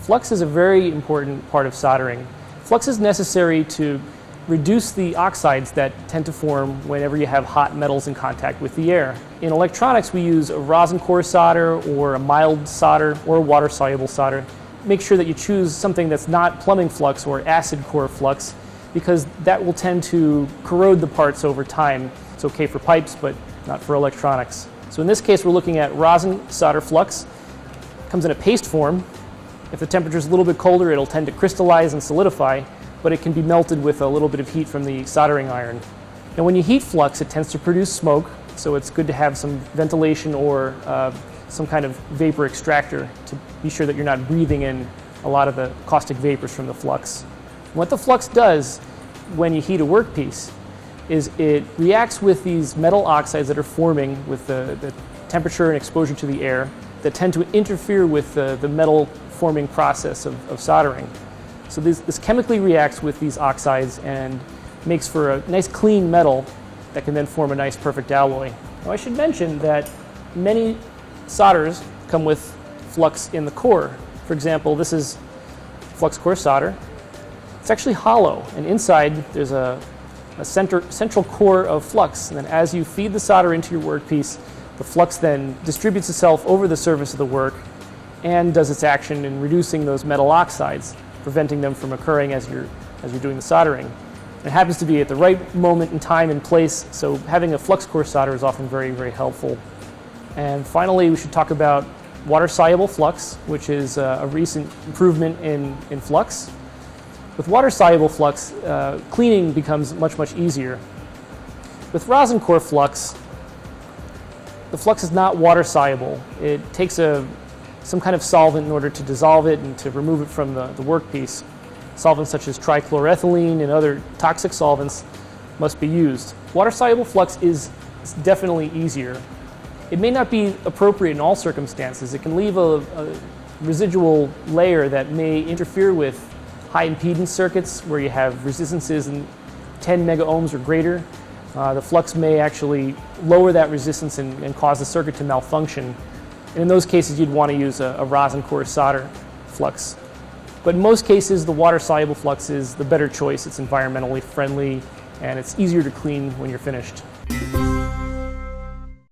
Flux is a very important part of soldering. Flux is necessary to reduce the oxides that tend to form whenever you have hot metals in contact with the air. In electronics, we use a rosin core solder or a mild solder or a water-soluble solder. Make sure that you choose something that's not plumbing flux or acid core flux, because that will tend to corrode the parts over time. It's okay for pipes, but not for electronics. So in this case, we're looking at rosin solder flux. It comes in a paste form. If the temperature is a little bit colder, it'll tend to crystallize and solidify, but it can be melted with a little bit of heat from the soldering iron. Now when you heat flux, it tends to produce smoke, so it's good to have some ventilation or some kind of vapor extractor to be sure that you're not breathing in a lot of the caustic vapors from the flux. What the flux does when you heat a workpiece is it reacts with these metal oxides that are forming with the temperature and exposure to the air that tend to interfere with the metal forming process of soldering. So this chemically reacts with these oxides and makes for a nice clean metal that can then form a nice perfect alloy. Now I should mention that many solders come with flux in the core. For example, this is flux core solder. It's actually hollow, and inside there's a central core of flux, and then as you feed the solder into your workpiece, the flux then distributes itself over the surface of the work and does its action in reducing those metal oxides, preventing them from occurring as you're doing the soldering. It happens to be at the right moment in time and place, so having a flux core solder is often very, very helpful. And finally, we should talk about water-soluble flux, which is a recent improvement in flux. With water-soluble flux, cleaning becomes much, much easier. With rosin core flux, the flux is not water-soluble. It takes some kind of solvent in order to dissolve it and to remove it from the workpiece. Solvents such as trichloroethylene and other toxic solvents must be used. Water-soluble flux is definitely easier. It may not be appropriate in all circumstances. It can leave a residual layer that may interfere with high impedance circuits where you have resistances in 10 mega ohms or greater. The flux may actually lower that resistance and cause the circuit to malfunction. And in those cases, you'd want to use a rosin core solder flux. But in most cases, the water-soluble flux is the better choice. It's environmentally friendly, and it's easier to clean when you're finished.